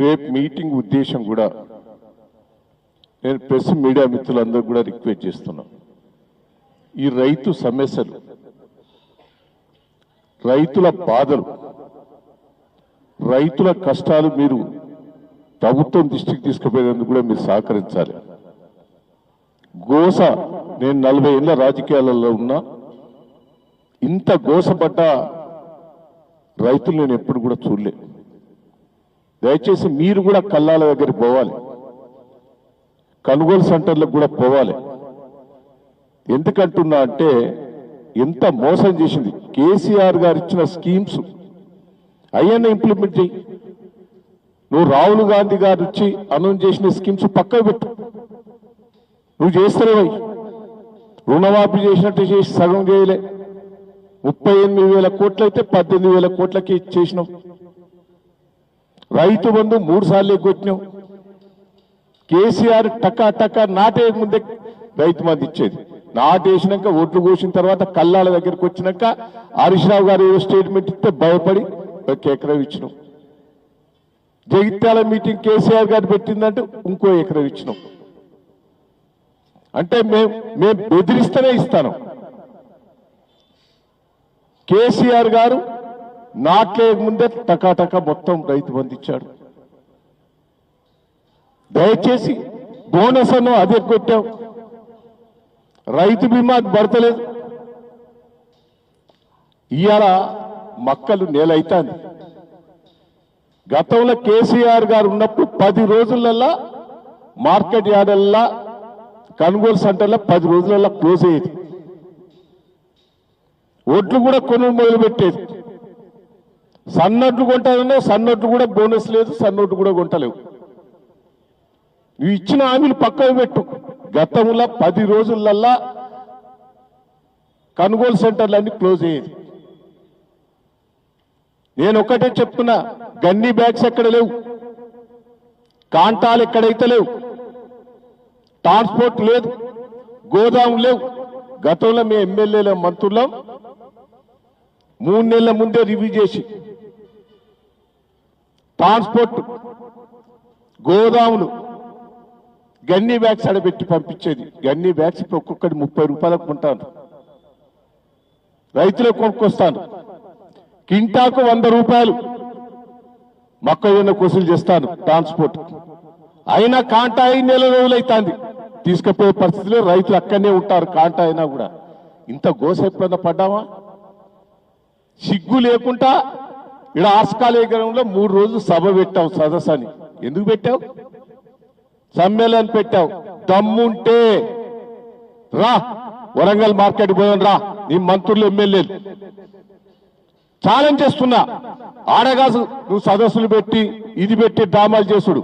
రేపు మీటింగ్ ఉద్దేశం కూడా నేను ప్రెస్ మీడియా మిత్రులందరూ కూడా రిక్వెస్ట్ చేస్తున్నాను. ఈ రైతు సమస్యలు, రైతుల బాధలు, రైతుల కష్టాలు మీరు ప్రభుత్వం దృష్టికి తీసుకుపోయేందుకు కూడా మీరు సహకరించాలి. గోస, నేను 40 ఏళ్ల రాజకీయాలలో ఉన్నా, ఇంత గోసపడ్డ రైతులు నేను ఎప్పుడు కూడా చూడలే. దయచేసి మీరు కూడా కల్లాల దగ్గరికి పోవాలి, కొనుగోలు సెంటర్లకు కూడా పోవాలి. ఎందుకంటున్నా అంటే ఎంత మోసం చేసింది. కేసీఆర్ గారు ఇచ్చిన స్కీమ్స్ అయ్యన్న ఇంప్లిమెంట్ చేయి. నువ్వు రాహుల్ గాంధీ గారు వచ్చి అనౌన్స్ చేసిన స్కీమ్స్ పక్కకు పెట్టు. నువ్వు చేస్తలేవై. రుణమాఫీ చేసినట్టు చేసి సగం చేయలే. 38,000 కోట్లు అయితే 18,000 కోట్లకి చేసినావు. రైతు బంధు 3 సార్లు ఎగ్గొట్టినావు. కేసీఆర్ టకా టకా నాటే ముందే రైతు బంధు ఇచ్చేది. నాటేసినాక ఓట్లు కోసిన తర్వాత కల్లాల దగ్గరికి వచ్చినాక హరీష్ రావు గారు ఏదో స్టేట్మెంట్ ఇస్తే భయపడి ఒక ఎకరం ఇచ్చినాం. జగిత్యాల మీటింగ్ కేసీఆర్ గారు పెట్టిందంటే ఇంకో ఎకరం ఇచ్చినాం. అంటే మేము బెదిరిస్తేనే ఇస్తాను. కేసీఆర్ గారు నాట్లే ముందే టకాటకా మొత్తం రైతు బంధు ఇచ్చాడు. దయచేసి బోనస్ అను అదే కొట్టావు. రైతు బీమా పడతలేదు. ఇవాళ మక్కలు నేలైతాంది. గతంలో కేసీఆర్ గారు ఉన్నప్పుడు 10 రోజులల్లా మార్కెట్ యార్డల్లా కొనుగోలు సెంటర్లో 10 రోజులల్లా క్లోజ్ అయ్యేది. ఒడ్లు కూడా కొనుగోలు మొదలు పెట్టేది. సన్నొడ్లు కొంటానన్నా సన్నొడ్లు కూడా బోనస్ లేదు, సన్నొడ్లు కూడా కొంటలేవు. నువ్వు ఇచ్చిన హామీలు పక్కకు పెట్టు. గతంలో 10 రోజులల్లా కొనుగోలు సెంటర్లన్నీ క్లోజ్ అయ్యేది. నేను ఒకటే చెప్తున్నా, గన్నీ బ్యాగ్స్ ఎక్కడ లేవు, కాంటాలు ఎక్కడైతే లేవు, ట్రాన్స్పోర్ట్ లేదు, గోదాము లేవు. గతంలో మీ ఎమ్మెల్యేల మంత్రులం 3 నెలల ముందే రివ్యూ చేసి ట్రాన్స్పోర్ట్, గోదాములు, గన్నీ బ్యాగ్స్ ఆడబెట్టి పంపించేది. గన్నీ బ్యాగ్స్ ఇప్పుడు ఒక్కొక్కటి 30 రూపాయలకు కొంటాను. రైతులకు కొనుక్కొస్తాను. కింటాకు 100 రూపాయలు మొక్కజొన్న వసూలు చేస్తాను ట్రాన్స్పోర్ట్. అయినా కాంటా 5 నెలల రోజులైతుంది. తీసుకుపోయే పరిస్థితిలో రైతులు అక్కడనే ఉంటారు. కాంటా అయినా కూడా ఇంత గోస ఎప్పుడన్నా పడ్డామా? సిగ్గు లేకుండా ఇక్కడ ఆస్కాలేగరంలో 3 రోజులు సభ పెట్టావు, సదస్సు అని. ఎందుకు పెట్టావు? సమ్మేళనం పెట్టావు. దమ్ముంటే రా, వరంగల్ మార్కెట్ పోయాను రా, నీ మంత్రులు ఎమ్మెల్యేలు ఛాలెంజ్ చేస్తున్నా. ఆడగాసు నువ్వు సదస్సులు పెట్టి ఇది పెట్టి డ్రామాలు చేసుడు.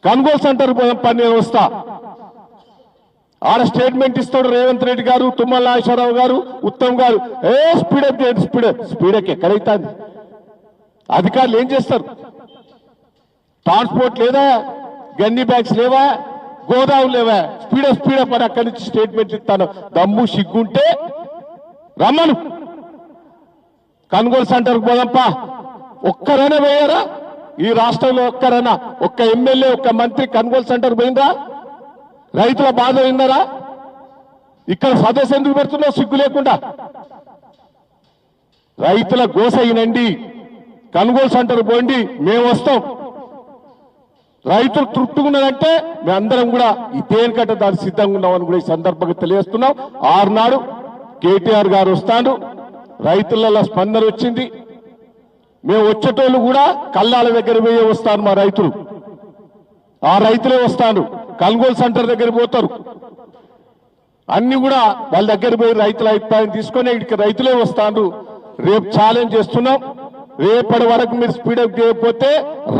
కొనుగోలు సెంటర్ పని నేను వస్తా. ఆడ స్టేట్మెంట్ ఇస్తాడు రేవంత్ రెడ్డి గారు, తుమ్మల నాగేశ్వరరావు గారు, ఉత్తమ్ గారు. స్పీడప్ స్పీడప్ ఎక్కడైతుంది? అధికారులు ఏం చేస్తారు? ట్రాన్స్పోర్ట్ లేదా, గన్నీ బ్యాగ్స్ లేవా, గోదాము లేవా? స్పీడప్ అని అక్కడి నుంచి స్టేట్మెంట్ ఇస్తాను. దమ్ము సిగ్గుంటే రమ్మను, కొనుగోలు సెంటర్కి పోదంపా. ఒక్కరైనా పోయారా ఈ రాష్ట్రంలో? ఒక్కరైనా ఒక్క ఎమ్మెల్యే, ఒక్క మంత్రి కొనుగోలు సెంటర్ పోయిందా? రైతుల బాధ విన్నారా? ఇక్కడ సదస్సు ఎందుకు పెడుతున్నావు సిగ్గు లేకుండా? రైతుల గోస అయినండి. కొనుగోలు సెంటర్ పోండి, మేము వస్తాం. రైతులు తృప్తిగా మేమందరం కూడా దేనికంటే దానికి సిద్ధంగా ఉన్నామని కూడా ఈ సందర్భంగా తెలియజేస్తున్నాం. 6 నాడు కేటీఆర్ గారు వస్తాడు. రైతులలో స్పందన వచ్చింది. మేము వచ్చేటోళ్ళు కూడా కల్లాల దగ్గర పోయే వస్తాను. మా రైతులు, ఆ రైతులే వస్తాను. కొనుగోలు సెంటర్ దగ్గర పోతారు. అన్ని కూడా వాళ్ళ దగ్గర పోయి రైతుల అభిప్రాయం తీసుకొని ఇక్కడికి రైతులే వస్తాను. రేపు ఛాలెంజ్ చేస్తున్నాం. రేపటి వరకు మీరు స్పీడప్ చేయకపోతే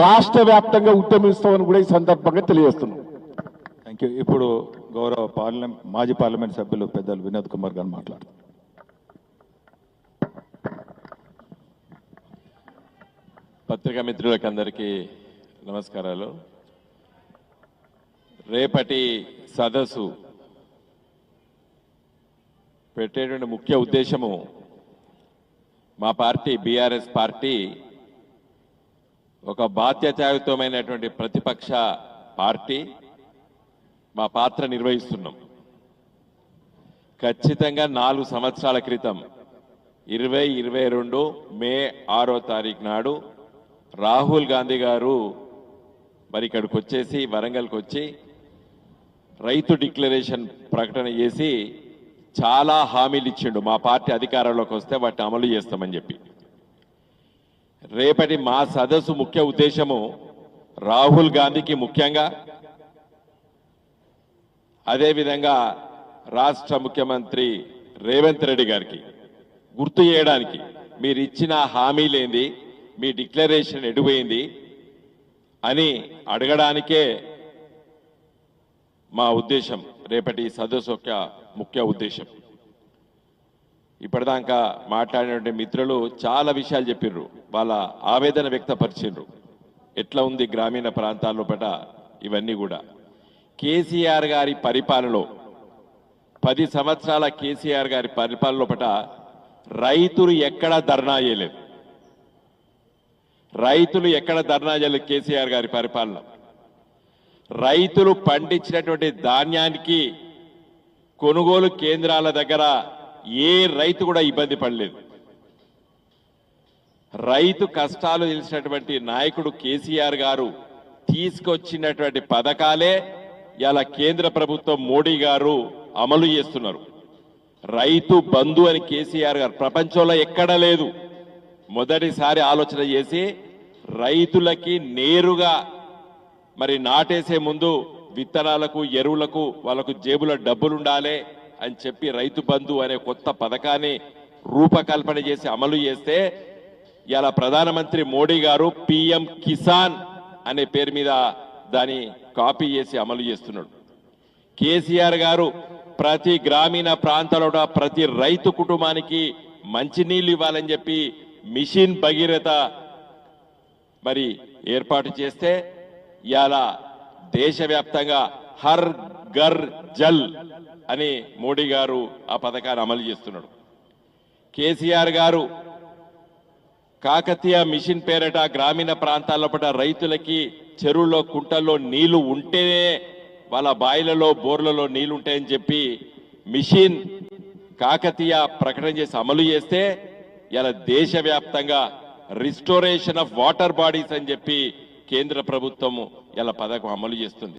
రాష్ట్ర వ్యాప్తంగా ఉద్యమిస్తామని కూడా ఈ సందర్భంగా తెలియజేస్తున్నాం. Thank you. ఇప్పుడు గౌరవ మాజీ పార్లమెంట్ సభ్యులు పెద్దలు వినోద్ కుమార్ గారు మాట్లాడుతున్నారు. పత్రికా మిత్రులకు అందరికీ నమస్కారాలు. రేపటి సదస్సు పెట్టేటువంటి ముఖ్య ఉద్దేశము మా పార్టీ బీఆర్ఎస్ పార్టీ ఒక బాధ్యతాయుతమైనటువంటి ప్రతిపక్ష పార్టీ మా పాత్ర నిర్వహిస్తున్నాం. ఖచ్చితంగా 4 సంవత్సరాల క్రితం 2022 మే 6వ తారీఖు నాడు రాహుల్ గాంధీ గారు మరి ఇక్కడికి వచ్చేసి వరంగల్కి వచ్చి రైతు డిక్లరేషన్ ప్రకటన చేసి చాలా హామీలు ఇచ్చిండు. మా పార్టీ అధికారంలోకి వస్తే వాటిని అమలు చేస్తామని చెప్పి. రేపటి మా సదస్సు ముఖ్య ఉద్దేశము రాహుల్ గాంధీకి ముఖ్యంగా, అదేవిధంగా రాష్ట్ర ముఖ్యమంత్రి రేవంత్ రెడ్డి గారికి గుర్తు చేయడానికి, మీరు ఇచ్చిన హామీలేంది, మీ డిక్లరేషన్ ఎటుపోయింది అని అడగడానికే మా ఉద్దేశం, రేపటి సదస్సు యొక్క ముఖ్య ఉద్దేశం. ఇప్పటిదాకా మాట్లాడినటువంటి మిత్రులు చాలా విషయాలు చెప్పిర్రు, వాళ్ళ ఆవేదన వ్యక్తపరిచిండ్రు. ఎట్లా ఉంది గ్రామీణ ప్రాంతాల్లో పట ఇవన్నీ కూడా. కేసీఆర్ గారి పరిపాలనలో 10 సంవత్సరాల కేసీఆర్ గారి పరిపాలనలో పట రైతులు ఎక్కడ ధర్నా చేయలేదు. రైతులు ఎక్కడ ధర్నా చేయలేదు కేసీఆర్ గారి పరిపాలన. రైతులు పండించినటువంటి ధాన్యానికి కొనుగోలు కేంద్రాల దగ్గర ఏ రైతు కూడా ఇబ్బంది పడలేదు. రైతు కష్టాలు తెలిసినటువంటి నాయకుడు కేసీఆర్ గారు తీసుకొచ్చినటువంటి పథకాలే ఇలా కేంద్ర ప్రభుత్వం మోడీ గారు అమలు చేస్తున్నారు. రైతు బంధు అని కేసీఆర్ గారు ప్రపంచంలో ఎక్కడా లేదు. మొదటిసారి ఆలోచన చేసి రైతులకి నేరుగా మరి నాటేసే ముందు విత్తనాలకు, ఎరువులకు వాళ్ళకు జేబులో డబ్బులుండాలి అని చెప్పి రైతు బంధు అనే కొత్త పథకాన్ని రూపకల్పన చేసి అమలు చేస్తే ఇలా ప్రధానమంత్రి మోడీ గారు పిఎం కిసాన్ అనే పేరు మీద దాన్ని కాపీ చేసి అమలు చేస్తున్నాడు. కేసీఆర్ గారు ప్రతి గ్రామీణ ప్రాంతాల్లో ప్రతి రైతు కుటుంబానికి మంచినీళ్లు ఇవ్వాలని చెప్పి మిషన్ భగీరథ మరి ఏర్పాటు చేస్తే ఇలా దేశవ్యాప్తంగా హర్ ఘర్ జల్ అని మోడీ గారు ఆ పథకాన్ని అమలు చేస్తున్నాడు. కేసీఆర్ గారు కాకతీయ మిషన్ పేరిట గ్రామీణ ప్రాంతాల్లో పట రైతులకి చెరువుల్లో, కుంటల్లో నీళ్లు ఉంటేనే వాళ్ళ బాయిలలో, బోర్లలో నీళ్లు ఉంటాయని చెప్పి మిషన్ కాకతీయ ప్రకటన చేసి అమలు చేస్తే ఇలా దేశవ్యాప్తంగా రిస్టోరేషన్ ఆఫ్ వాటర్ బాడీస్ అని చెప్పి కేంద్ర ప్రభుత్వం ఇలా పథకం అమలు చేస్తుంది.